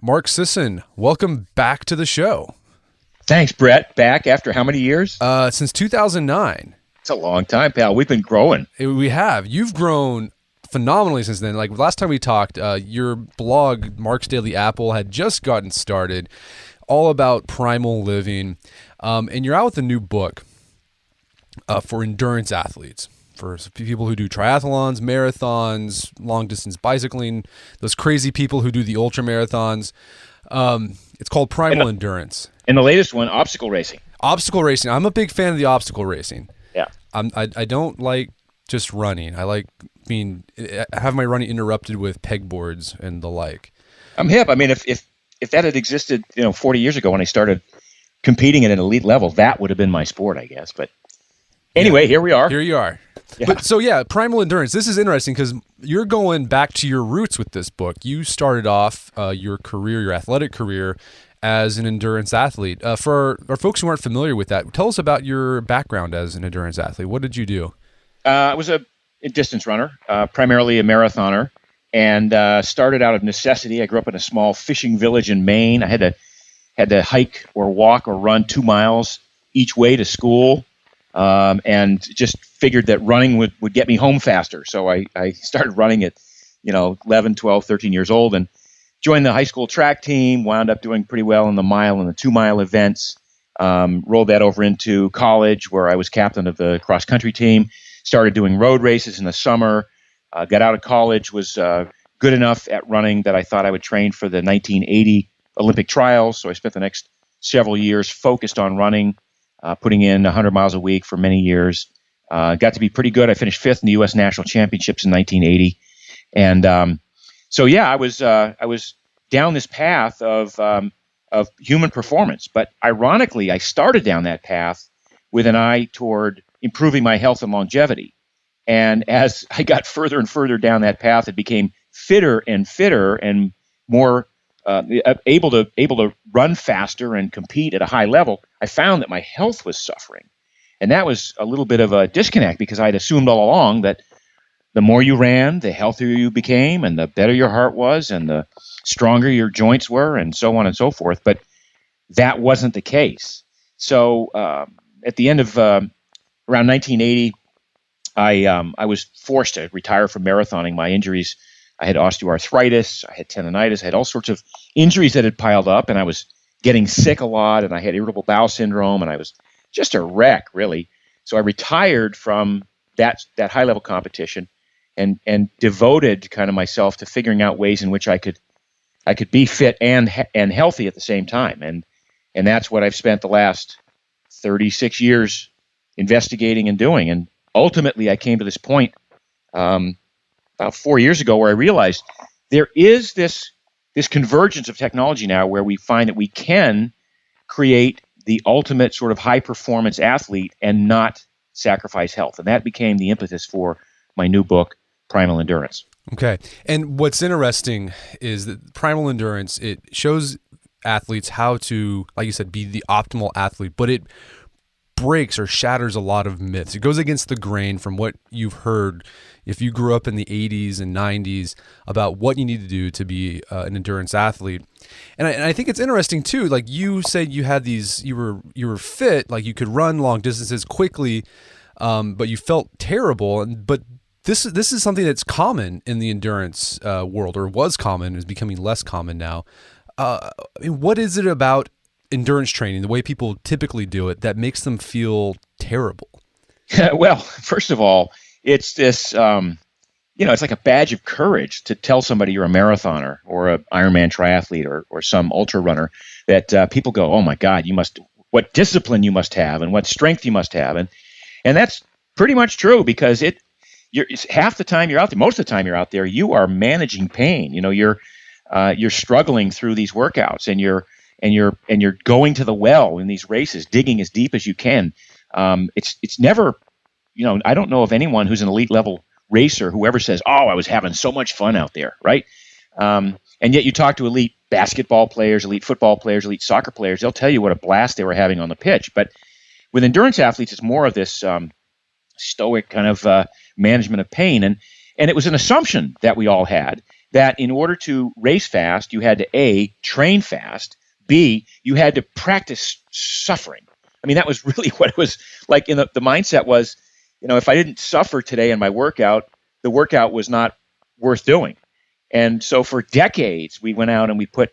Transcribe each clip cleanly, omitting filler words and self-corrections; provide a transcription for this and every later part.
Mark Sisson, welcome back to the show. Thanks, Brett. Back after how many years? Since 2009. It's a long time, pal. We've been growing. We have. You've grown phenomenally since then. Like last time we talked, your blog, Mark's Daily Apple, had just gotten started, all about primal living. And you're out with a new book for endurance athletes, for people who do triathlons, marathons, long-distance bicycling, those crazy people who do the ultra marathons. It's called Primal Endurance. And the latest one, obstacle racing. Obstacle racing. I'm a big fan of the obstacle racing. Yeah. I don't like just running. I like have my running interrupted with pegboards and the like. I'm hip. I mean, if that had existed, 40 years ago when I started competing at an elite level, that would have been my sport, I guess. But anyway, Here we are. Here you are. Yeah. But so Primal Endurance. This is interesting because you're going back to your roots with this book. You started off your athletic career, as an endurance athlete. For our folks who aren't familiar with that, tell us about your background as an endurance athlete. What did you do? I was a distance runner, primarily a marathoner, and started out of necessity. I grew up in a small fishing village in Maine. I had to hike or walk or run 2 miles each way to school, and just figured that running would get me home faster. So I started running at 11, 12, 13 years old, and joined the high school track team, wound up doing pretty well in the mile and the 2 mile events, rolled that over into college where I was captain of the cross country team, started doing road races in the summer, got out of college, was good enough at running that I thought I would train for the 1980 Olympic trials. So I spent the next several years focused on running, putting in 100 miles a week for many years. Got to be pretty good. I finished 5th in the U.S. National Championships in 1980. And I was down this path of human performance. But ironically, I started down that path with an eye toward improving my health and longevity. And as I got further and further down that path, it became fitter and more able to run faster and compete at a high level. I found that my health was suffering. And that was a little bit of a disconnect because I'd assumed all along that the more you ran, the healthier you became, and the better your heart was, and the stronger your joints were, and so on and so forth. But that wasn't the case. So at the end of around 1980, I was forced to retire from marathoning. My injuries, I had osteoarthritis, I had tendonitis, I had all sorts of injuries that had piled up, and I was getting sick a lot, and I had irritable bowel syndrome, and I was just a wreck, really. So I retired from that high-level competition and devoted kind of myself to figuring out ways in which I could be fit and healthy at the same time. And that's what I've spent the last 36 years investigating and doing. And ultimately, I came to this point about 4 years ago where I realized there is this convergence of technology now where we find that we can create the ultimate sort of high-performance athlete and not sacrifice health. And that became the impetus for my new book, Primal Endurance. Okay. And what's interesting is that Primal Endurance, it shows athletes how to, like you said, be the optimal athlete, but it breaks or shatters a lot of myths. It goes against the grain from what you've heard if you grew up in the 80s and 90s about what you need to do to be an endurance athlete. And I think it's interesting too, like you said you had you were fit, like you could run long distances quickly, but you felt terrible. But this is something that's common in the endurance world, or was common, is becoming less common now. What is it about endurance training, the way people typically do it, that makes them feel terrible? Well, first of all, it's this, it's like a badge of courage to tell somebody you're a marathoner or an Ironman triathlete or some ultra runner that people go, oh my God, what discipline you must have and what strength you must have. And that's pretty much true because it's half the time you're out there, most of the time you're out there, you are managing pain. You're struggling through these workouts and you're going to the well in these races, digging as deep as you can. It's never, I don't know of anyone who's an elite level racer who ever says, oh, I was having so much fun out there, right? And yet you talk to elite basketball players, elite football players, elite soccer players, they'll tell you what a blast they were having on the pitch. But with endurance athletes, it's more of this stoic kind of management of pain. And it was an assumption that we all had. that in order to race fast, you had to A, train fast, B, you had to practice suffering. I mean, that was really what it was like. In the mindset was, if I didn't suffer today in my workout, the workout was not worth doing. And so for decades, we went out and we put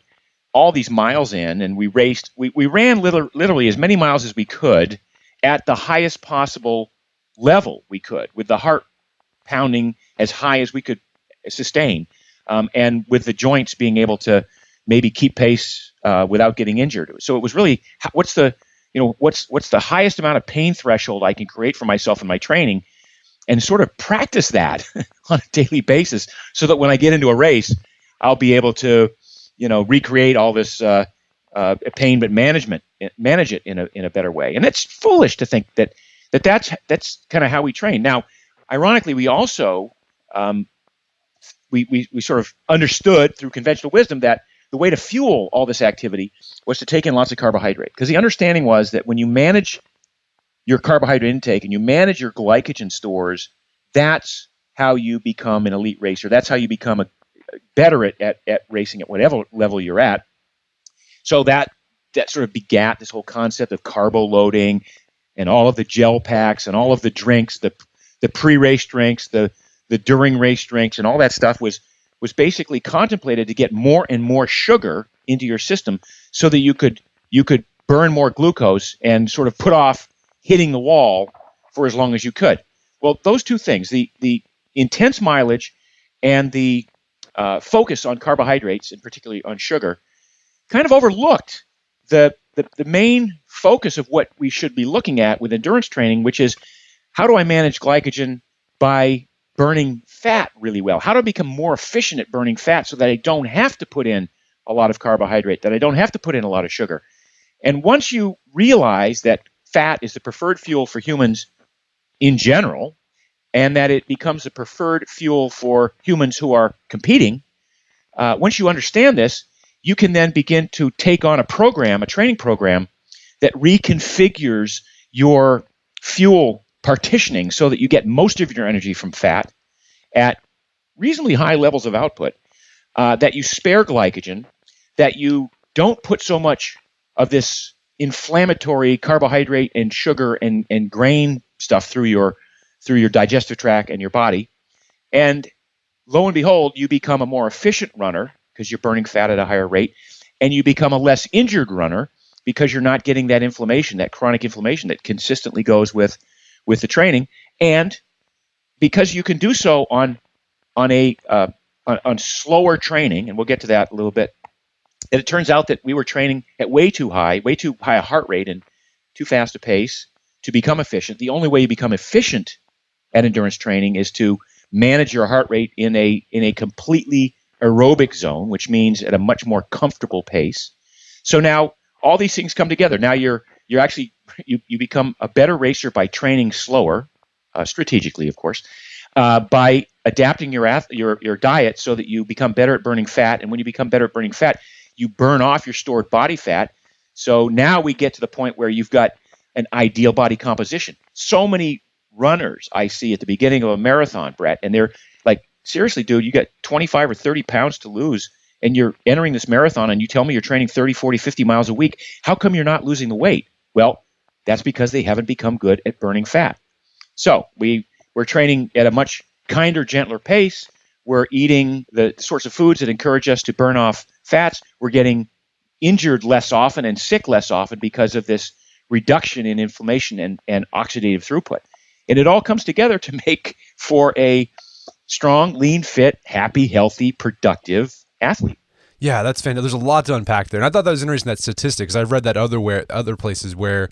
all these miles in, and we raced. We ran literally as many miles as we could at the highest possible level we could, with the heart pounding as high as we could sustain, and with the joints being able to maybe keep pace without getting injured. So it was really, what's the highest amount of pain threshold I can create for myself in my training, and sort of practice that on a daily basis, so that when I get into a race, I'll be able to, recreate all this pain, but manage it in a better way. And it's foolish to think that's kind of how we train. Now, ironically, we also we sort of understood through conventional wisdom that the way to fuel all this activity was to take in lots of carbohydrate, because the understanding was that when you manage your carbohydrate intake and you manage your glycogen stores, that's how you become an elite racer. That's how you become better at racing at whatever level you're at. So that sort of begat this whole concept of carbo loading and all of the gel packs and all of the drinks, the pre-race drinks, the during race drinks, and all that stuff was basically contemplated to get more and more sugar into your system, so that you could burn more glucose and sort of put off hitting the wall for as long as you could. Well, those two things, the intense mileage and the focus on carbohydrates, and particularly on sugar, kind of overlooked the main focus of what we should be looking at with endurance training, which is, how do I manage glycogen by burning fat really well? How do I become more efficient at burning fat so that I don't have to put in a lot of carbohydrate, that I don't have to put in a lot of sugar? And once you realize that fat is the preferred fuel for humans in general, and that it becomes the preferred fuel for humans who are competing, once you understand this, you can then begin to take on a training program, that reconfigures your fuel partitioning so that you get most of your energy from fat at reasonably high levels of output, that you spare glycogen, that you don't put so much of this inflammatory carbohydrate and sugar and grain stuff through your digestive tract and your body. And lo and behold, you become a more efficient runner because you're burning fat at a higher rate, and you become a less injured runner because you're not getting that inflammation, that chronic inflammation that consistently goes with the training. And because you can do so on slower training, and we'll get to that a little bit, and it turns out that we were training at way too high a heart rate and too fast a pace to become efficient. The only way you become efficient at endurance training is to manage your heart rate in a completely aerobic zone, which means at a much more comfortable pace. So now all these things come together. Now you become a better racer by training slower, strategically, of course, by adapting your diet so that you become better at burning fat. And when you become better at burning fat, you burn off your stored body fat. So now we get to the point where you've got an ideal body composition. So many runners I see at the beginning of a marathon, Brett, and they're like, seriously, dude, you got 25 or 30 pounds to lose, and you're entering this marathon, and you tell me you're training 30, 40, 50 miles a week. How come you're not losing the weight? Well, that's because they haven't become good at burning fat. So we're training at a much kinder, gentler pace. We're eating the sorts of foods that encourage us to burn off fats. We're getting injured less often and sick less often because of this reduction in inflammation and oxidative throughput. And it all comes together to make for a strong, lean, fit, happy, healthy, productive athlete. Yeah, that's fantastic. There's a lot to unpack there. And I thought that was interesting, that statistic, because I've read that other places where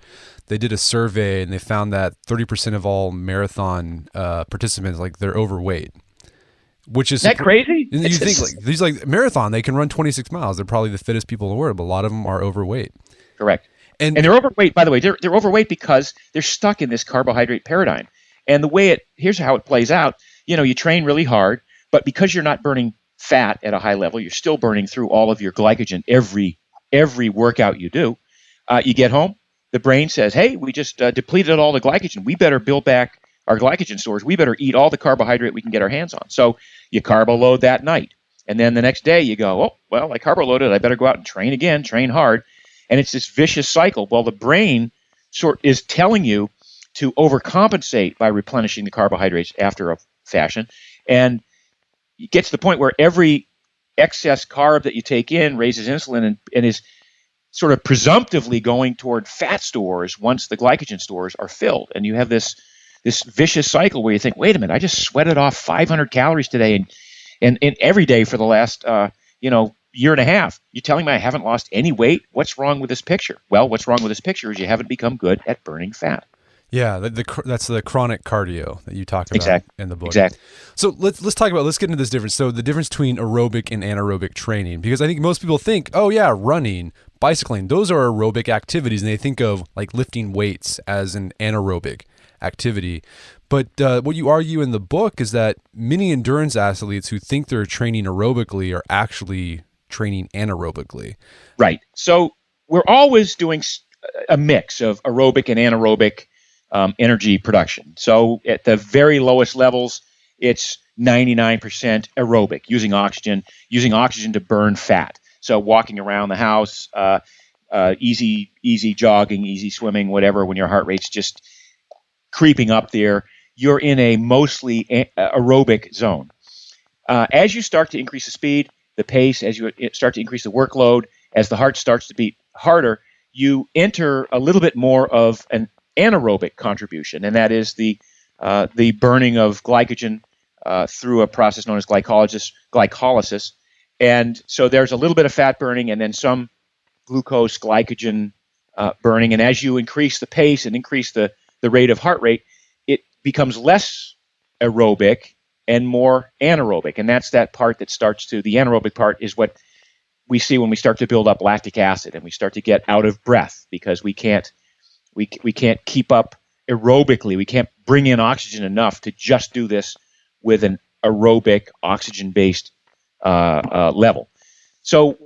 they did a survey and they found that 30% of all marathon participants, like, they're overweight. Which is that crazy? You think these marathon, they can run 26 miles. They're probably the fittest people in the world, but a lot of them are overweight. Correct. And they're overweight, by the way. They're overweight because they're stuck in this carbohydrate paradigm. And here's how it plays out. You train really hard, but because you're not burning fat at a high level, you're still burning through all of your glycogen every workout you do. You get home, the brain says, hey, we just depleted all the glycogen. We better build back our glycogen stores. We better eat all the carbohydrate we can get our hands on. So you carbo load that night. And then the next day you go, oh, well, I carbo loaded. I better go out and train again, train hard. And it's this vicious cycle. Well, the brain is telling you to overcompensate by replenishing the carbohydrates after a fashion. And it gets to the point where every excess carb that you take in raises insulin and is sort of presumptively going toward fat stores once the glycogen stores are filled. And you have this vicious cycle where you think, wait a minute, I just sweated off 500 calories today and every day for the last year and a half. You're telling me I haven't lost any weight? What's wrong with this picture? Well, what's wrong with this picture is you haven't become good at burning fat. Yeah, that's the chronic cardio that you talked about in the book. Exactly. So let's get into this difference. So the difference between aerobic and anaerobic training, because I think most people think, oh yeah, running, bicycling, those are aerobic activities, and they think of like lifting weights as an anaerobic activity. But what you argue in the book is that many endurance athletes who think they're training aerobically are actually training anaerobically. Right. So we're always doing a mix of aerobic and anaerobic energy production. So at the very lowest levels, it's 99% aerobic, using oxygen to burn fat. So walking around the house, easy jogging, easy swimming, whatever, when your heart rate's just creeping up there, you're in a mostly aerobic zone. As you start to increase the speed, the pace, as you start to increase the workload, as the heart starts to beat harder, you enter a little bit more of an anaerobic contribution, and that is the burning of glycogen through a process known as glycolysis. And so there's a little bit of fat burning and then some glucose glycogen burning. And as you increase the pace and increase the rate of heart rate, it becomes less aerobic and more anaerobic. And that's that part that starts to, the anaerobic part is what we see when we start to build up lactic acid and we start to get out of breath because we can't keep up aerobically. We can't bring in oxygen enough to just do this with an aerobic oxygen-based level. So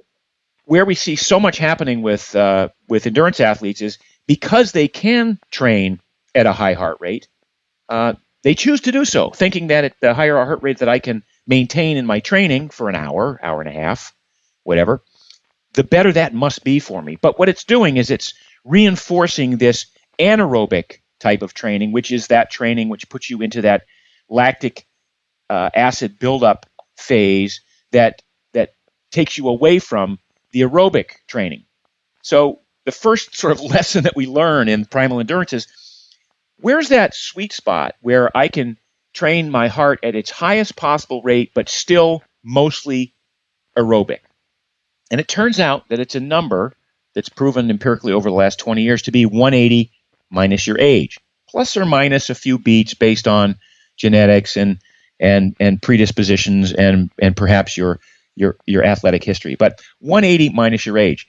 where we see so much happening with endurance athletes is because they can train at a high heart rate, they choose to do so, thinking that at the higher heart rate that I can maintain in my training for an hour and a half, whatever, the better that must be for me. But what it's doing is it's reinforcing this anaerobic type of training, which is that training which puts you into that lactic acid buildup phase that takes you away from the aerobic training. So the first sort of lesson that we learn in Primal Endurance is, where's that sweet spot where I can train my heart at its highest possible rate, but still mostly aerobic? And it turns out that it's a number that's proven empirically over the last 20 years to be 180 minus your age, plus or minus a few beats based on genetics and predispositions and perhaps your athletic history. But 180 minus your age.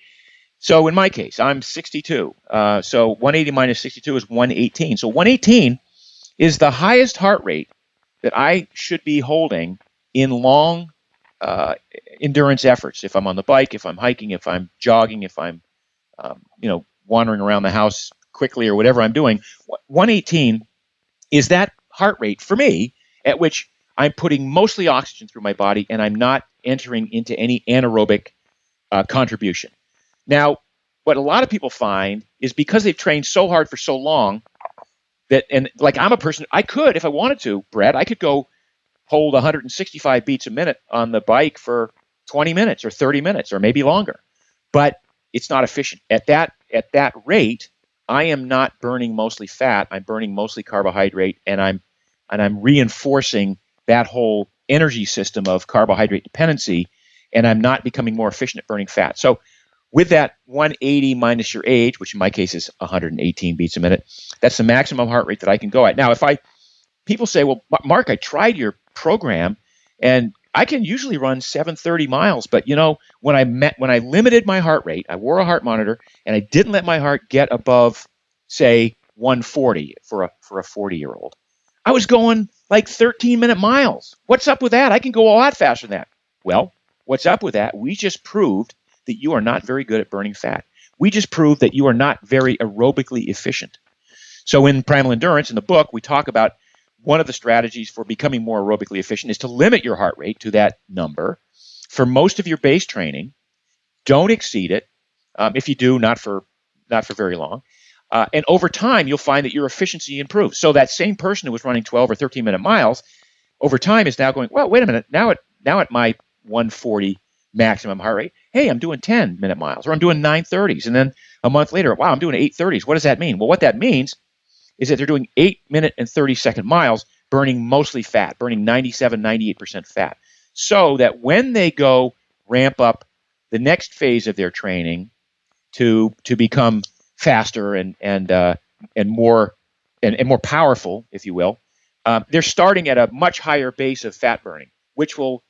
So in my case, I'm 62. So 180 minus 62 is 118. So 118 is the highest heart rate that I should be holding in long endurance efforts. If I'm on the bike, if I'm hiking, if I'm jogging, if I'm wandering around the house quickly or whatever I'm doing, 118 is that heart rate for me at which I'm putting mostly oxygen through my body and I'm not entering into any anaerobic contribution. Now, what a lot of people find is because they've trained so hard for so long and like I'm a person, I could, if I wanted to, Brett, I could go hold 165 beats a minute on the bike for 20 minutes or 30 minutes or maybe longer. But it's not efficient. At that rate, I am not burning mostly fat. I'm burning mostly carbohydrate, and I'm reinforcing that whole energy system of carbohydrate dependency, and I'm not becoming more efficient at burning fat. So with that 180 minus your age, which in my case is 118 beats a minute, that's the maximum heart rate that I can go at. Now, people say, well, Mark, I tried your program, and I can usually run 730 miles, but when I limited my heart rate, I wore a heart monitor, and I didn't let my heart get above, say, 140 for a 40-year-old. I was going like 13-minute miles. What's up with that? I can go a lot faster than that. Well, what's up with that? We just proved that you are not very good at burning fat. We just proved that you are not very aerobically efficient. So in Primal Endurance, in the book, we talk about one of the strategies for becoming more aerobically efficient is to limit your heart rate to that number for most of your base training. Don't exceed it. If you do, not for very long. And over time, you'll find that your efficiency improves. So that same person who was running 12 or 13-minute miles over time is now going, well, wait a minute. Now at my 140 maximum heart rate, hey, I'm doing 10-minute miles, or I'm doing 9:30s. And then a month later, wow, I'm doing 8:30s. What does that mean? Well, what that means is that they're doing 8-minute and 30-second miles, burning mostly fat, burning 97, 98% fat. So that when they go ramp up the next phase of their training to become faster and more powerful, if you will, they're starting at a much higher base of fat burning, which will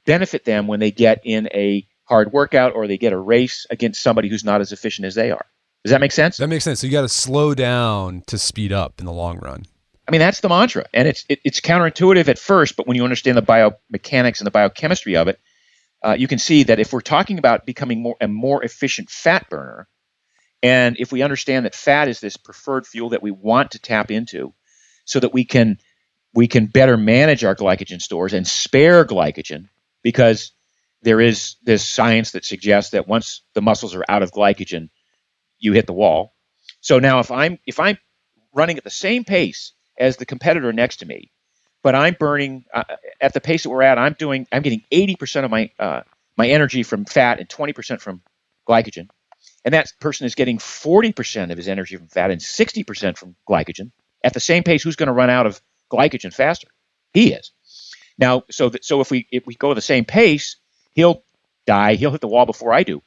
benefit them when they get in a hard workout or they get a race against somebody who's not as efficient as they are. Does that make sense? That makes sense. So you got to slow down to speed up in the long run. I mean, that's the mantra, and it's counterintuitive at first, but when you understand the biomechanics and the biochemistry of it, you can see that if we're talking about becoming a more efficient fat burner, and if we understand that fat is this preferred fuel that we want to tap into, so that we can better manage our glycogen stores and spare glycogen, because there is this science that suggests that once the muscles are out of glycogen, you hit the wall. So now if I'm running at the same pace as the competitor next to me, but I'm burning at the pace that we're at, I'm getting 80% of my energy from fat and 20% from glycogen, and that person is getting 40% of his energy from fat and 60% from glycogen at the same pace. Who's going to run out of glycogen faster? He is. Now, so if we go at the same pace, he'll die. He'll hit the wall before I do.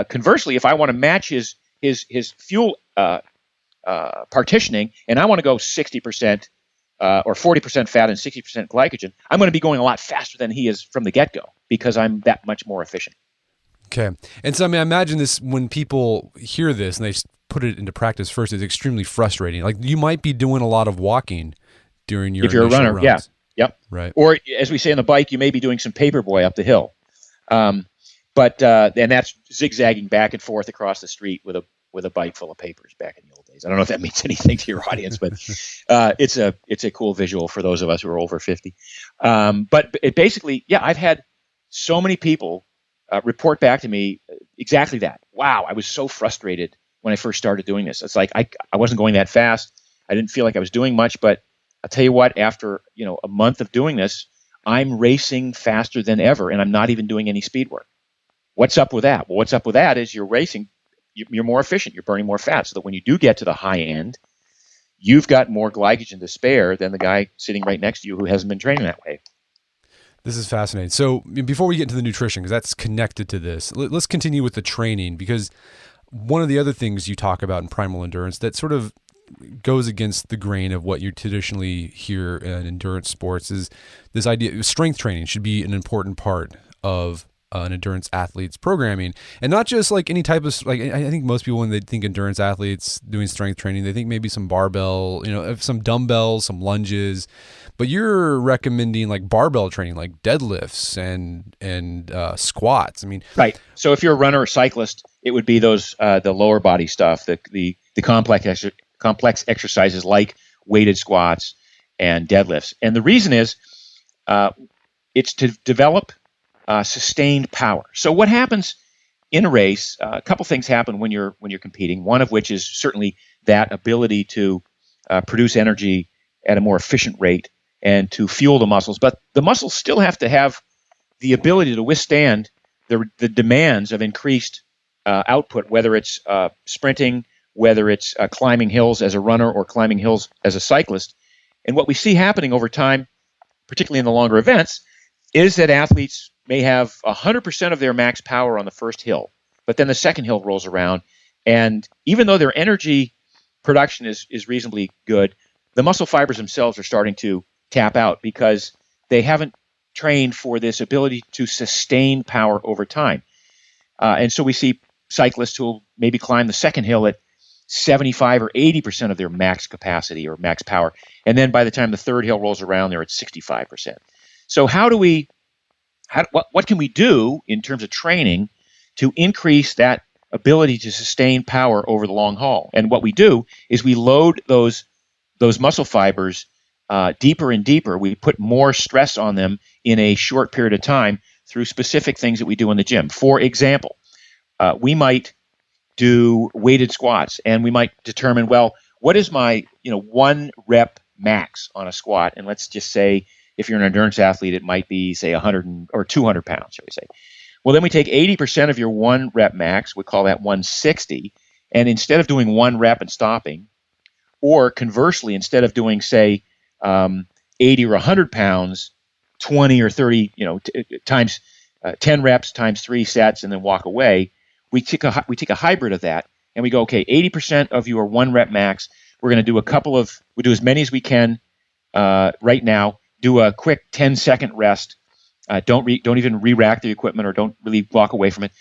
Conversely, if I want to match his fuel partitioning, and I want to go 60% or 40% fat and 60% glycogen, I'm going to be going a lot faster than he is from the get-go because I'm that much more efficient. Okay. And so, I mean, I imagine this, when people hear this and they put it into practice first, it's extremely frustrating. Like, you might be doing a lot of walking during your if you're a runner, runs. Yeah. Yep. Right. Or as we say on the bike, you may be doing some paperboy up the hill. And that's zigzagging back and forth across the street with a bike full of papers back in the old days. I don't know if that means anything to your audience, but it's a cool visual for those of us who are over 50. But it basically, I've had so many people report back to me exactly that. Wow, I was so frustrated when I first started doing this. It's like I wasn't going that fast. I didn't feel like I was doing much, but I'll tell you what, after a month of doing this, I'm racing faster than ever, and I'm not even doing any speed work. What's up with that? Well, what's up with that is you're racing, you're more efficient, you're burning more fat, so that when you do get to the high end, you've got more glycogen to spare than the guy sitting right next to you who hasn't been training that way. This is fascinating. So before we get into the nutrition, because that's connected to this, let's continue with the training, because one of the other things you talk about in Primal Endurance that sort of goes against the grain of what you traditionally hear in endurance sports is this idea strength training should be an important part of an endurance athlete's programming, and not just like any type of, like, I think most people, when they think endurance athletes doing strength training, they think maybe some barbell, some dumbbells, some lunges, but you're recommending like barbell training, like deadlifts and squats. I mean, right. So if you're a runner or cyclist, it would be those the lower body stuff, the complex exercises like weighted squats and deadlifts. And the reason is it's to develop sustained power. So what happens in a race, a couple things happen when you're competing, one of which is certainly that ability to produce energy at a more efficient rate and to fuel the muscles. But the muscles still have to have the ability to withstand the demands of increased output, whether it's sprinting, whether it's climbing hills as a runner or climbing hills as a cyclist. And what we see happening over time, particularly in the longer events, is that athletes may have 100% of their max power on the first hill, but then the second hill rolls around, and even though their energy production is reasonably good, the muscle fibers themselves are starting to tap out because they haven't trained for this ability to sustain power over time. And so we see cyclists who will maybe climb the second hill at 75 or 80% of their max capacity or max power, and then by the time the third hill rolls around, they're at 65%. So what can we do in terms of training to increase that ability to sustain power over the long haul? And what we do is we load those muscle fibers deeper and deeper. We put more stress on them in a short period of time through specific things that we do in the gym. For example, we might do weighted squats, and we might determine, well, what is my 1 rep max on a squat? And let's just say, if you're an endurance athlete, it might be, say, 100 or 200 pounds, shall we say. Well, then we take 80% of your 1 rep max, we call that 160, and instead of doing 1 rep and stopping, or conversely, instead of doing, say, 80 or 100 pounds, 20 or 30, times 10 reps times 3 sets, and then walk away, we take a hybrid of that, and we go, okay, 80% of your 1 rep max, we're going to do we do as many as we can right now, do a quick 10-second rest, don't even re-rack the equipment, or don't really walk away from it,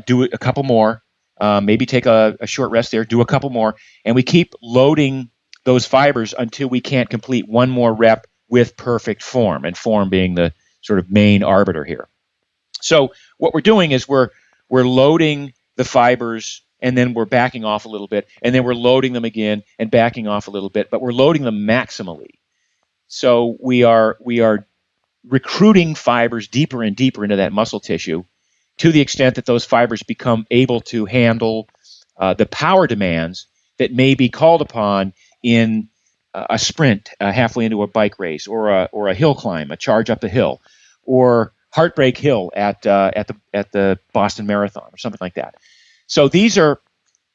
do a couple more, maybe take a short rest there, do a couple more, and we keep loading those fibers until we can't complete 1 more rep with perfect form, and form being the sort of main arbiter here. So what we're doing is we're loading the fibers, and then we're backing off a little bit, and then we're loading them again and backing off a little bit, but we're loading them maximally. So we are recruiting fibers deeper and deeper into that muscle tissue, to the extent that those fibers become able to handle the power demands that may be called upon in a sprint halfway into a bike race, or a hill climb, a charge up a hill, or Heartbreak Hill at the Boston Marathon, or something like that. So these are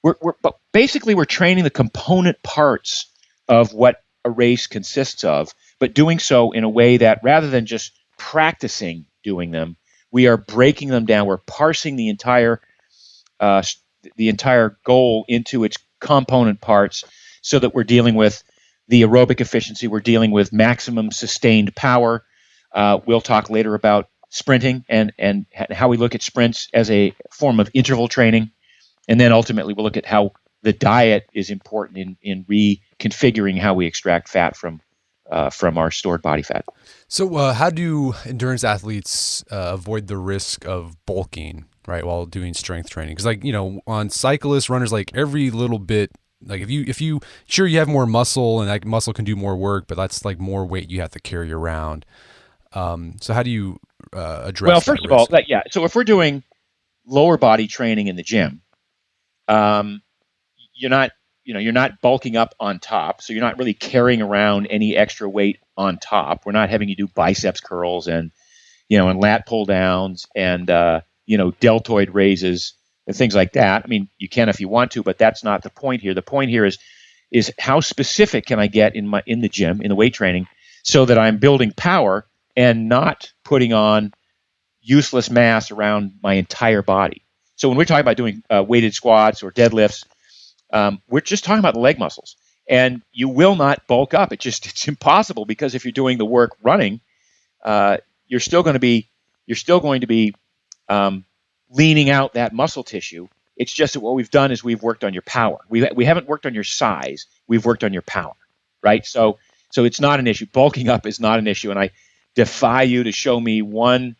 we're training the component parts of what a race consists of, but doing so in a way that, rather than just practicing doing them, we are breaking them down. We're parsing the entire goal into its component parts, so that we're dealing with the aerobic efficiency, we're dealing with maximum sustained power. We'll talk later about sprinting and how we look at sprints as a form of interval training. And then ultimately we'll look at how the diet is important in reconfiguring how we extract fat from our stored body fat. So how do endurance athletes avoid the risk of bulking, right, while doing strength training? Because on cyclists, runners, every little bit, if you sure, you have more muscle, and that muscle can do more work, but that's more weight you have to carry around. So how do you address? Well, first of all, so if we're doing lower body training in the gym, you're not bulking up on top, so you're not really carrying around any extra weight on top. We're not having you do biceps curls and lat pull downs and deltoid raises and things like that. I mean, you can if you want to, but that's not the point here. The point here is how specific can I get in the gym, in the weight training, so that I'm building power and not putting on useless mass around my entire body. So when we're talking about doing weighted squats or deadlifts, we're just talking about the leg muscles, and you will not bulk up. It's impossible, because if you're doing the work running, you're still going to be leaning out that muscle tissue. It's just that what we've done is we've worked on your power. We haven't worked on your size. We've worked on your power, right? So it's not an issue. Bulking up is not an issue, and I defy you to show me one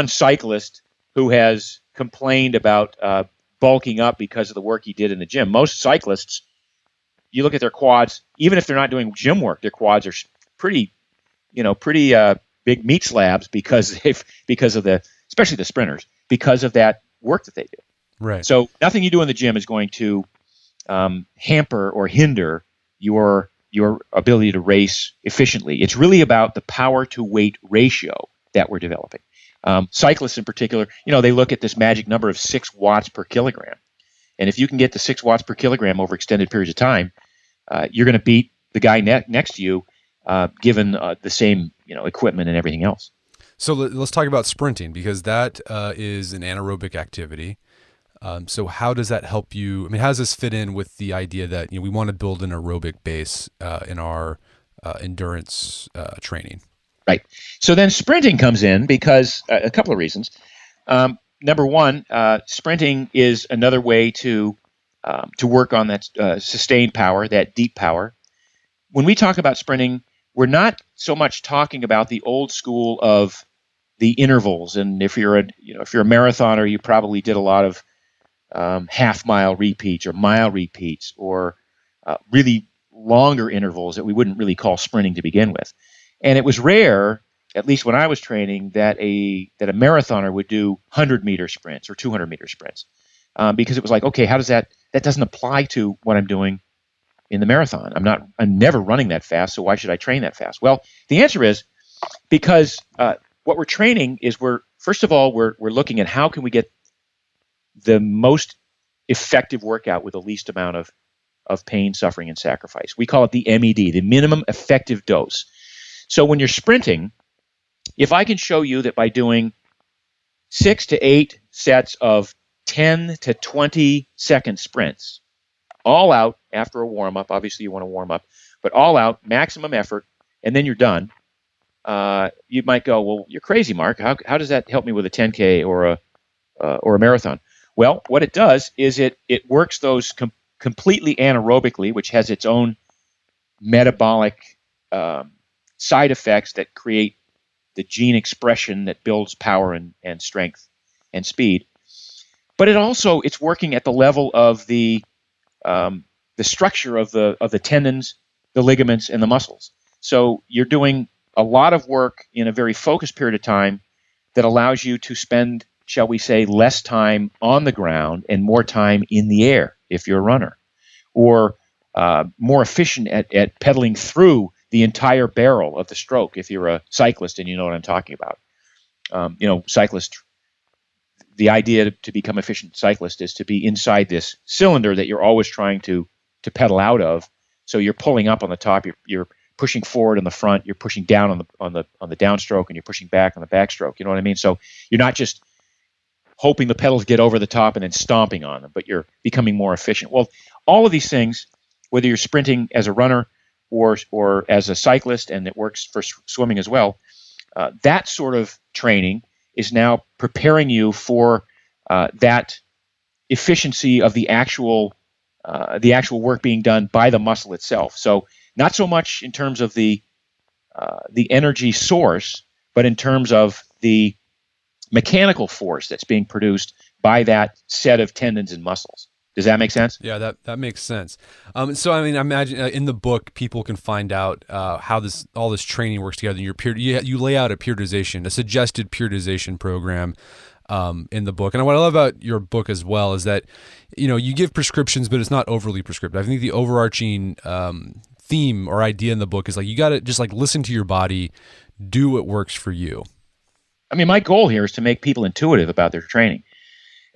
cyclist who has complained about bulking up because of the work he did in the gym. Most cyclists, you look at their quads, even if they're not doing gym work, their quads are pretty big meat slabs because of especially the sprinters, because of that work that they do. Right. So nothing you do in the gym is going to hamper or hinder your ability to race efficiently. It's really about the power to weight ratio that we're developing. Cyclists in particular, they look at this magic number of 6 watts per kilogram. And if you can get to 6 watts per kilogram over extended periods of time, you're going to beat the guy next to you, given the same equipment and everything else. So let's talk about sprinting, because that is an anaerobic activity. So how does that help you? I mean, how does this fit in with the idea that we want to build an aerobic base in our endurance training? Right. So then sprinting comes in because a couple of reasons. Number one, sprinting is another way to work on that sustained power, that deep power. When we talk about sprinting, we're not so much talking about the old school of the intervals. And if you're a marathoner, you probably did a lot of half mile repeats or mile repeats, or really longer intervals that we wouldn't really call sprinting to begin with. And it was rare at least when I was training, that a marathoner would do 100-meter sprints or 200-meter sprints, because it was like, okay, how does that doesn't apply to what I'm doing in the marathon. I'm never running that fast, so why should I train that fast? Well, the answer is because what we're training is first of all we're looking at how can we get the most effective workout with the least amount of pain, suffering, and sacrifice. We call it the MED, the minimum effective dose. So when you're sprinting, if I can show you that by doing 6 to 8 sets of 10 to 20 second sprints, all out after a warm-up, obviously you want to warm up, but all out, maximum effort, and then you're done, you might go, well, you're crazy, Mark. How does that help me with a 10K or a marathon? Well, what it does is it works those completely anaerobically, which has its own metabolic side effects that create the gene expression that builds power and strength and speed. But it's working at the level of the structure of the tendons, the ligaments, and the muscles. So you're doing a lot of work in a very focused period of time that allows you to spend, shall we say, less time on the ground and more time in the air if you're a runner, or more efficient at pedaling through the entire barrel of the stroke if you're a cyclist and you know what I'm talking about. Cyclists, the idea to become an efficient cyclist is to be inside this cylinder that you're always trying to pedal out of. So you're pulling up on the top, you're pushing forward on the front, you're pushing down on the downstroke, and you're pushing back on the backstroke. You know what I mean? So you're not just hoping the pedals get over the top and then stomping on them, but you're becoming more efficient. Well, all of these things, whether you're sprinting as a runner or as a cyclist, and it works for swimming as well, that sort of training is now preparing you for that efficiency of the actual work being done by the muscle itself. So not so much in terms of the energy source, but in terms of the mechanical force that's being produced by that set of tendons and muscles. Does that make sense? Yeah, that makes sense. So I mean, I imagine in the book, people can find out how all this training works together. You lay out a suggested periodization program in the book. And what I love about your book as well is that you give prescriptions, but it's not overly prescriptive. I think the overarching theme or idea in the book is like you got to just like listen to your body, do what works for you. I mean, my goal here is to make people intuitive about their training.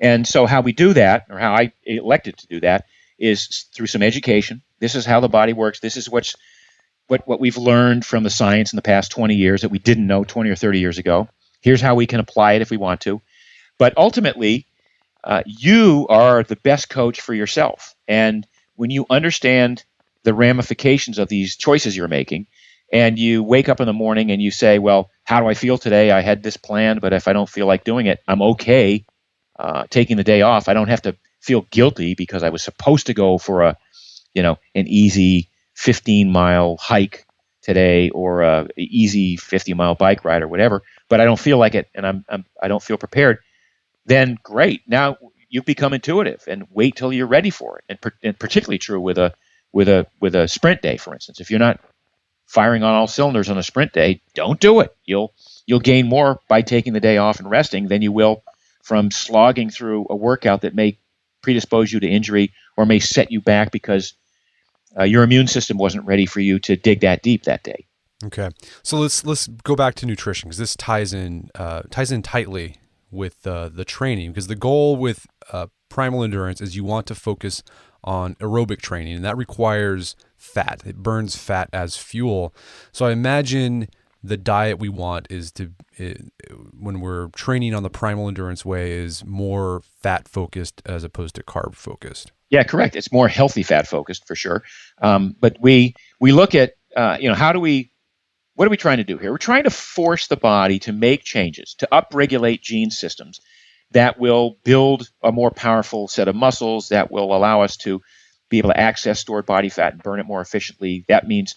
And so how we do that, or how I elected to do that, is through some education. This is how the body works. This is what we've learned from the science in the past 20 years that we didn't know 20 or 30 years ago. Here's how we can apply it if we want to. But ultimately, you are the best coach for yourself. And when you understand the ramifications of these choices you're making, and you wake up in the morning and you say, well, how do I feel today? I had this plan, but if I don't feel like doing it, I'm okay taking the day off. I don't have to feel guilty because I was supposed to go for an easy 15-mile hike today or a easy 50-mile bike ride or whatever, but I don't feel like it and I don't feel prepared. Then great. Now you've become intuitive, and wait till you're ready for it. And particularly true with a sprint day, for instance. If you're not firing on all cylinders on a sprint day, don't do it. You'll gain more by taking the day off and resting than you will from slogging through a workout that may predispose you to injury or may set you back because your immune system wasn't ready for you to dig that deep that day. Okay, so let's go back to nutrition, because this ties in tightly with the training, because the goal with Primal Endurance is you want to focus on aerobic training, and that requires fat. It burns fat as fuel. So I imagine the diet we want is when we're training on the Primal Endurance way, is more fat focused as opposed to carb focused. Yeah, correct. It's more healthy fat focused for sure. But we look at what are we trying to do here? We're trying to force the body to make changes, to upregulate gene systems that will build a more powerful set of muscles that will allow us to be able to access stored body fat and burn it more efficiently. That means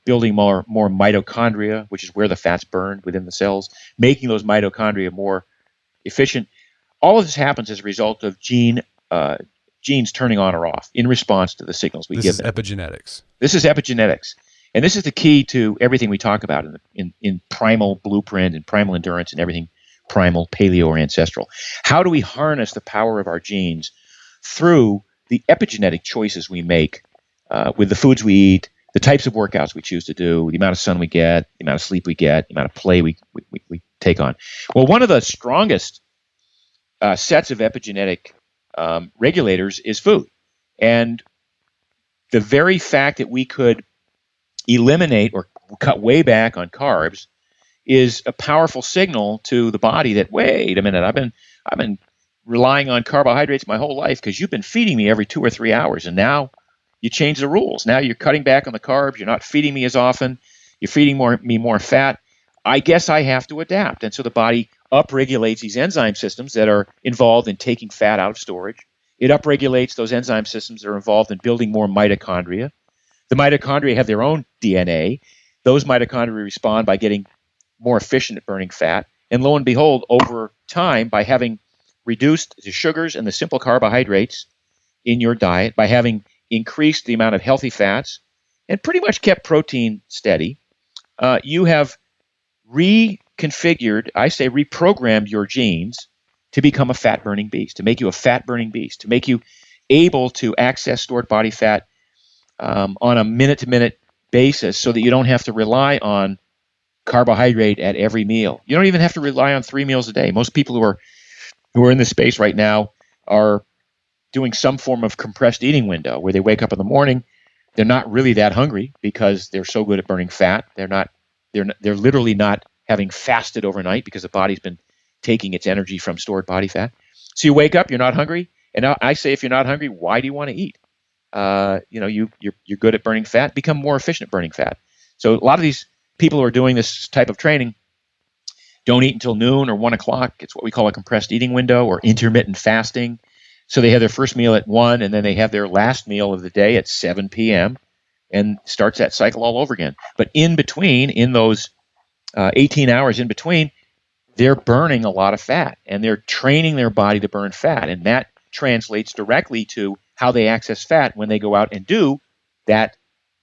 building more mitochondria, which is where the fat's burned within the cells, making those mitochondria more efficient. All of this happens as a result of genes turning on or off in response to the signals we give them. This is epigenetics. This is epigenetics. And this is the key to everything we talk about in primal blueprint and primal endurance and everything primal, paleo, or ancestral. How do we harness the power of our genes through the epigenetic choices we make with the foods we eat, the types of workouts we choose to do, the amount of sun we get, the amount of sleep we get, the amount of play we take on? Well, one of the strongest sets of epigenetic regulators is food. And the very fact that we could eliminate or cut way back on carbs is a powerful signal to the body that, wait a minute, I've been relying on carbohydrates my whole life because you've been feeding me every 2 or 3 hours, and now you change the rules. Now you're cutting back on the carbs. You're not feeding me as often. You're feeding me more fat. I guess I have to adapt. And so the body upregulates these enzyme systems that are involved in taking fat out of storage. It upregulates those enzyme systems that are involved in building more mitochondria. The mitochondria have their own DNA. Those mitochondria respond by getting more efficient at burning fat. And lo and behold, over time, by having reduced the sugars and the simple carbohydrates in your diet, by having increased the amount of healthy fats and pretty much kept protein steady, you have reconfigured, I say reprogrammed your genes to become a fat-burning beast, to make you a fat-burning beast, to make you able to access stored body fat on a minute-to-minute basis so that you don't have to rely on carbohydrate at every meal. You don't even have to rely on 3 meals a day. Most people who are in this space right now are doing some form of compressed eating window where they wake up in the morning, they're not really that hungry because they're so good at burning fat. They're literally not having fasted overnight because the body's been taking its energy from stored body fat. So you wake up, you're not hungry, and now I say if you're not hungry, why do you want to eat? You're good at burning fat. Become more efficient at burning fat. So a lot of these people who are doing this type of training don't eat until noon or 1 o'clock. It's what we call a compressed eating window or intermittent fasting. So they have their first meal at 1, and then they have their last meal of the day at 7 p.m. and starts that cycle all over again. But in between, in those 18 hours in between, they're burning a lot of fat, and they're training their body to burn fat, and that translates directly to how they access fat when they go out and do that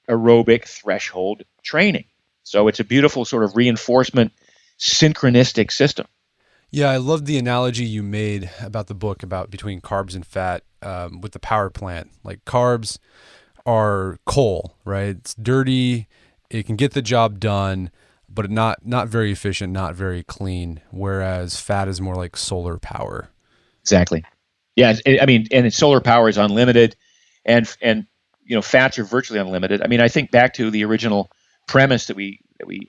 aerobic threshold training. So it's a beautiful sort of reinforcement, synchronistic system. Yeah, I love the analogy you made about the book about between carbs and fat with the power plant. Like carbs are coal, right? It's dirty. It can get the job done, but not very efficient, not very clean. Whereas fat is more like solar power. Exactly. Yeah, I mean, and solar power is unlimited, and fats are virtually unlimited. I mean, I think back to the original premise that we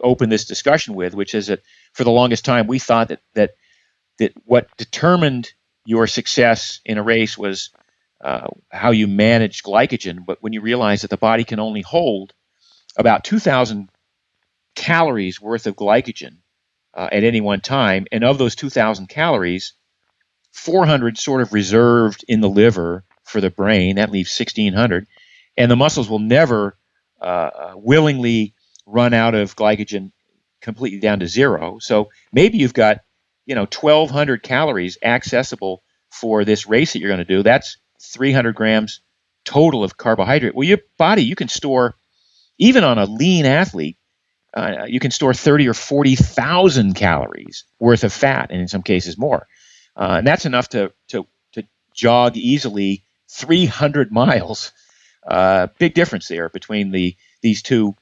opened this discussion with, which is that for the longest time we thought that what determined your success in a race was how you managed glycogen. But when you realize that the body can only hold about 2,000 calories worth of glycogen at any one time, and of those 2,000 calories, 400 sort of reserved in the liver for the brain, that leaves 1,600, and the muscles will never willingly run out of glycogen completely down to zero. So maybe you've got 1,200 calories accessible for this race that you're going to do. That's 300 grams total of carbohydrate. Well, your body, you can store, even on a lean athlete, you can store 30 or 40,000 calories worth of fat, and in some cases more. And that's enough to jog easily 300 miles. Big difference there between these two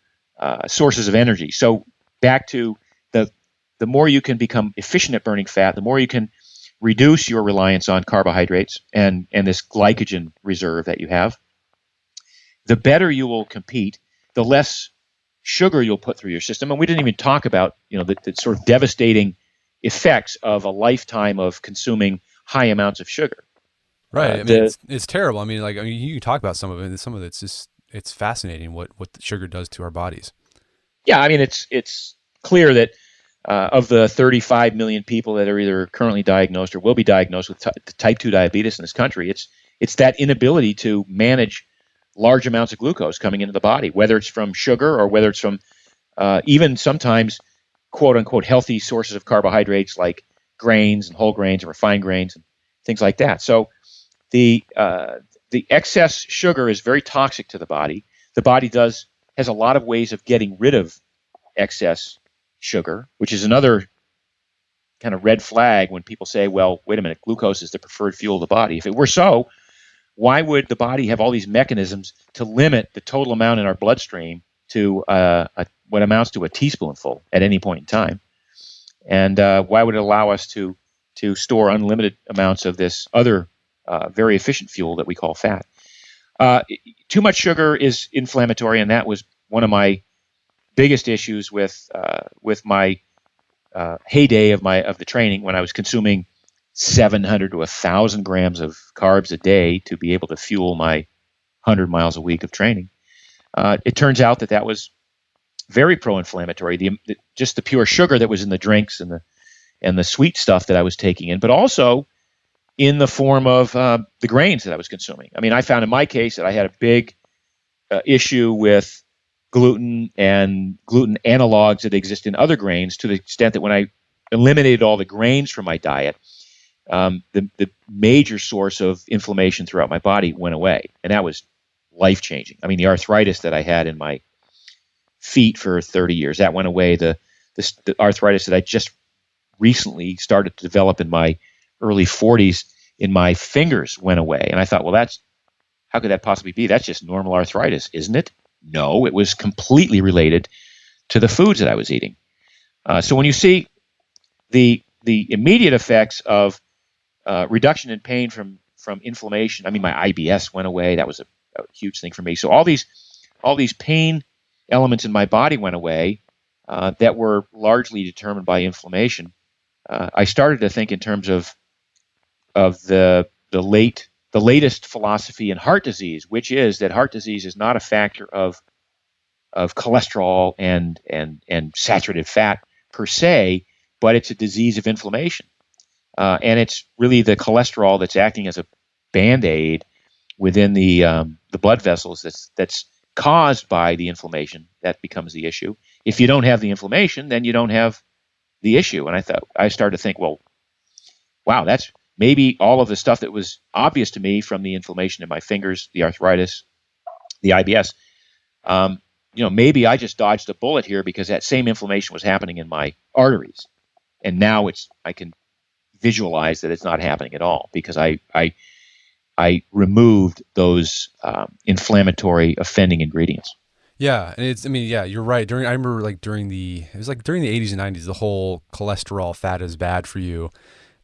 sources of energy. So back to the more you can become efficient at burning fat, the more you can reduce your reliance on carbohydrates and this glycogen reserve that you have, the better you will compete, the less sugar you'll put through your system. And we didn't even talk about the sort of devastating effects of a lifetime of consuming high amounts of sugar. Right. I mean, it's terrible. I mean, you can talk about some of it. Some of it's just, it's fascinating what the sugar does to our bodies. Yeah, I mean, it's clear that of the 35 million people that are either currently diagnosed or will be diagnosed with type 2 diabetes in this country, it's that inability to manage large amounts of glucose coming into the body, whether it's from sugar or whether it's from even sometimes quote-unquote healthy sources of carbohydrates like grains and whole grains and refined grains and things like that. So the excess sugar is very toxic to the body. The body does has a lot of ways of getting rid of excess sugar, which is another kind of red flag when people say, well, wait a minute, glucose is the preferred fuel of the body. If it were so, why would the body have all these mechanisms to limit the total amount in our bloodstream to what amounts to a teaspoonful at any point in time? And why would it allow us to store unlimited amounts of this other very efficient fuel that we call fat? Too much sugar is inflammatory, and that was one of my biggest issues with my heyday of the training, when I was consuming 700 to 1,000 grams of carbs a day to be able to fuel my 100 miles a week of training. It turns out that was very pro-inflammatory. Just the pure sugar that was in the drinks and the sweet stuff that I was taking in, but also in the form of the grains that I was consuming. I mean, I found in my case that I had a big issue with gluten and gluten analogs that exist in other grains, to the extent that when I eliminated all the grains from my diet, the major source of inflammation throughout my body went away, and that was life-changing. I mean, the arthritis that I had in my feet for 30 years, that went away. The arthritis that I just recently started to develop in my early 40s in my fingers went away, and I thought, well, how could that possibly be? That's just normal arthritis, isn't it? No, it was completely related to the foods that I was eating. So when you see the immediate effects of reduction in pain from inflammation, I mean, my IBS went away. That was a huge thing for me. So all these pain elements in my body went away that were largely determined by inflammation. I started to think in terms of the latest philosophy in heart disease, which is that heart disease is not a factor of cholesterol and saturated fat per se, but it's a disease of inflammation. And it's really the cholesterol that's acting as a Band-Aid within the blood vessels that's caused by the inflammation that becomes the issue. If you don't have the inflammation, then you don't have the issue. And I started to think, well, wow, that's maybe all of the stuff that was obvious to me from the inflammation in my fingers, the arthritis, the IBS. Maybe I just dodged a bullet here, because that same inflammation was happening in my arteries, and now I can visualize that it's not happening at all, because I removed those inflammatory offending ingredients. Yeah, and you're right. I remember during the 80s and 90s, the whole cholesterol, fat is bad for you.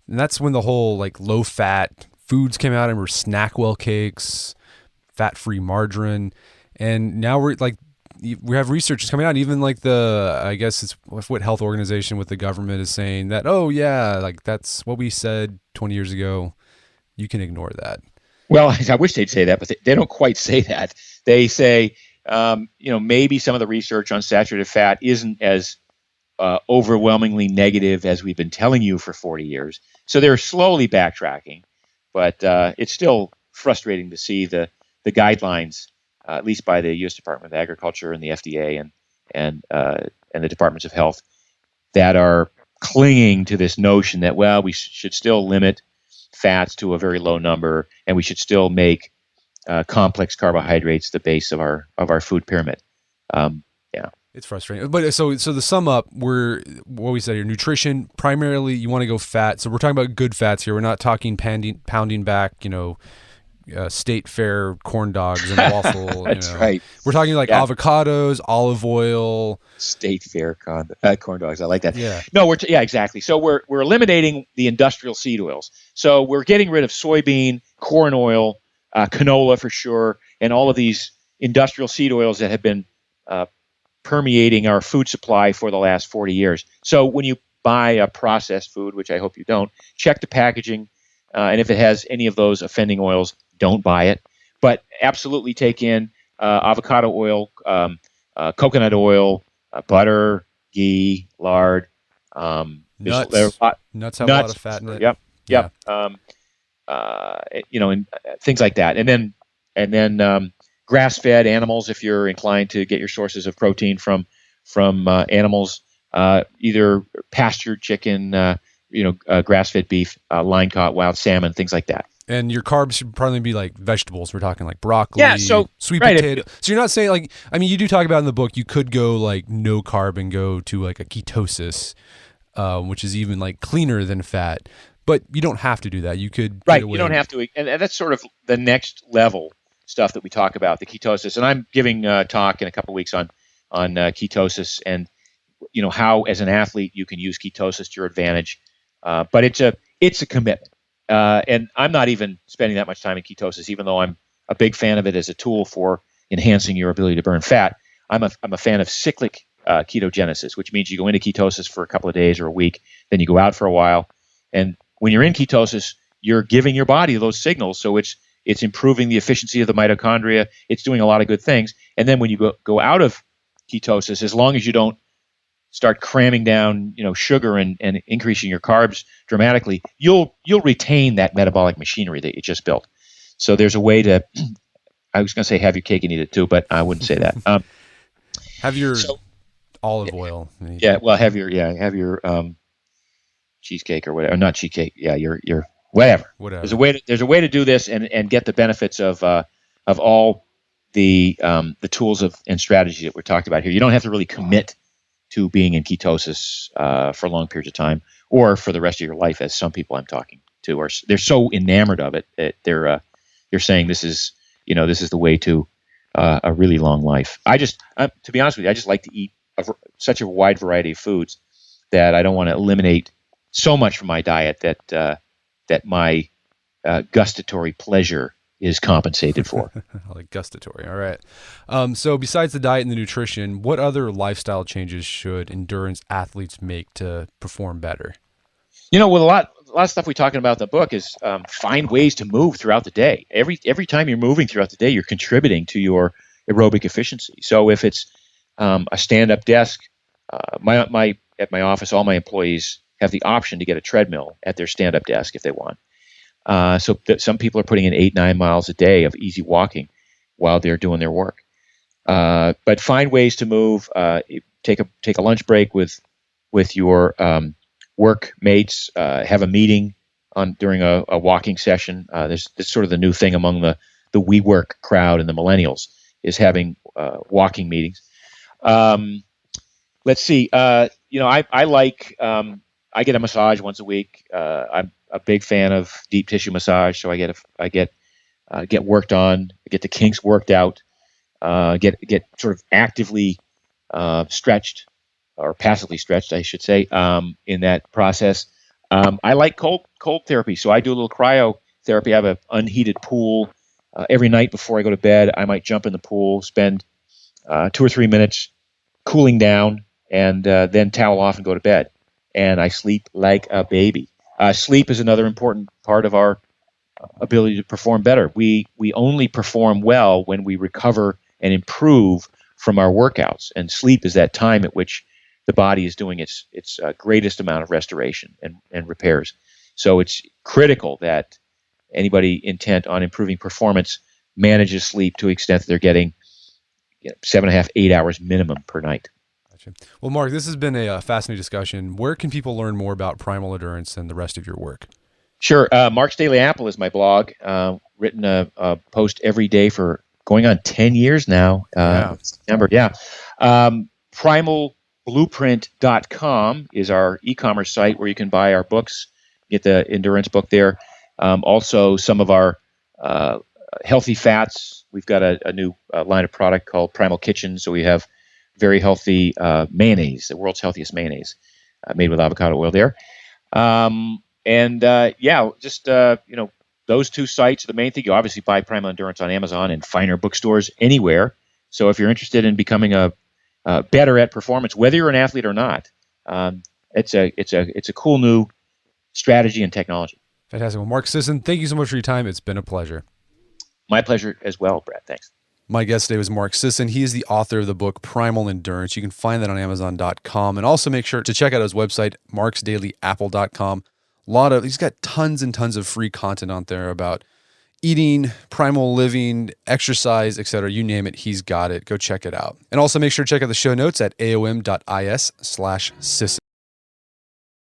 And that's when the whole low fat foods came out. I remember Snackwell cakes, fat-free margarine. And now we have research coming out, even I guess it's what health organization with the government is saying that, oh yeah, that's what we said 20 years ago. You can ignore that. Well, I wish they'd say that, but they don't quite say that. They say, maybe some of the research on saturated fat isn't as overwhelmingly negative as we've been telling you for 40 years. So they're slowly backtracking, but it's still frustrating to see the guidelines, at least by the U.S. Department of Agriculture and the FDA and the Departments of Health, that are clinging to this notion that, well, we should still limit fats to a very low number, and we should still make complex carbohydrates the base of our food pyramid. It's frustrating. But so to sum up, what we said here, nutrition, primarily you want to go fat. So we're talking about good fats here. We're not talking pounding back, State Fair corn dogs and waffle. That's right. We're talking avocados, olive oil. State Fair corn dogs. I like that. Yeah. No, exactly. So we're eliminating the industrial seed oils. So we're getting rid of soybean, corn oil, canola for sure, and all of these industrial seed oils that have been permeating our food supply for the last 40 years. So when you buy a processed food, which I hope you don't, check the packaging, and if it has any of those offending oils, don't buy it. But absolutely take in avocado oil, coconut oil, butter, ghee, lard, nuts. Nuts have a lot of fat in it. Yep. Yeah. And things like that, and then grass-fed animals, if you're inclined to get your sources of protein from animals, either pastured chicken, grass-fed beef, line-caught wild salmon, things like that. And your carbs should probably be like vegetables. We're talking like broccoli, Yeah, so sweet right, potato. So you're not saying like, I mean, you do talk about in the book, you could go like no carb and go to like a ketosis, which is even like cleaner than fat. But you don't have to do that. You could right. You don't have to, and that's sort of the next level stuff that we talk about, the ketosis. And I'm giving a talk in a couple of weeks on ketosis and how as an athlete you can use ketosis to your advantage. But it's a commitment. And I'm not even spending that much time in ketosis, even though I'm a big fan of it as a tool for enhancing your ability to burn fat. I'm a fan of cyclic ketogenesis, which means you go into ketosis for a couple of days or a week, then you go out for a while. And when you're in ketosis, you're giving your body those signals. So it's improving the efficiency of the mitochondria. It's doing a lot of good things. And then when you go out of ketosis, as long as you don't start cramming down, sugar and increasing your carbs dramatically, you'll retain that metabolic machinery that you just built. So there's a way to, I was going to say have your cake and eat it too, but I wouldn't say that. Have your olive oil. Yeah, well, have your cheesecake or whatever, not cheesecake. Yeah, your whatever. There's a way to do this and get the benefits of all the tools and strategies that we're talking about here. You don't have to really commit to being in ketosis for long periods of time, or for the rest of your life, as some people I'm talking to are. They're so enamored of it that they're saying this is the way to a really long life. To be honest with you, I just like to eat such a wide variety of foods that I don't want to eliminate so much from my diet that my gustatory pleasure is compensated for. Like gustatory. All right. So besides the diet and the nutrition, what other lifestyle changes should endurance athletes make to perform better? With a lot of stuff we talking about in the book is find ways to move throughout the day. Every time you're moving throughout the day, you're contributing to your aerobic efficiency. So if it's a stand-up desk, at my office, all my employees have the option to get a treadmill at their stand-up desk if they want. So some people are putting in 8-9 miles a day of easy walking while they're doing their work. But find ways to move. Take a lunch break with your work mates. Have a meeting during a walking session. There's sort of the new thing among the WeWork crowd and the millennials is having walking meetings. Let's see. I like. I get a massage once a week. I'm a big fan of deep tissue massage, so I get worked on, I get the kinks worked out, get sort of actively stretched or passively stretched, I should say, in that process. I like cold therapy, so I do a little cryotherapy. I have an unheated pool. Every night before I go to bed, I might jump in the pool, spend 2 or 3 minutes cooling down, and then towel off and go to bed. And I sleep like a baby. Sleep is another important part of our ability to perform better. We only perform well when we recover and improve from our workouts. And sleep is that time at which the body is doing its greatest amount of restoration and repairs. So it's critical that anybody intent on improving performance manages sleep to the extent that they're getting 7.5, 8 hours minimum per night. Well, Mark, this has been a fascinating discussion. Where can people learn more about Primal Endurance and the rest of your work? Sure. Mark's Daily Apple is my blog. Written a post every day for going on 10 years now. September. Yeah. Primalblueprint.com is our e-commerce site where you can buy our books, get the endurance book there. Also, some of our healthy fats. We've got a new line of product called Primal Kitchen. So we have very healthy mayonnaise, the world's healthiest mayonnaise, made with avocado oil there. Those two sites are the main thing. You obviously buy Primal Endurance on Amazon and finer bookstores anywhere. So if you're interested in becoming better at performance, whether you're an athlete or not, it's a cool new strategy and technology. Fantastic. Well, Mark Sisson, thank you so much for your time. It's been a pleasure. My pleasure as well, Brad. Thanks. My guest today was Mark Sisson. He is the author of the book Primal Endurance. You can find that on Amazon.com. And also make sure to check out his website, marksdailyapple.com. He's got tons and tons of free content on there about eating, primal living, exercise, etc. You name it, he's got it. Go check it out. And also make sure to check out the show notes at aom.is/Sisson.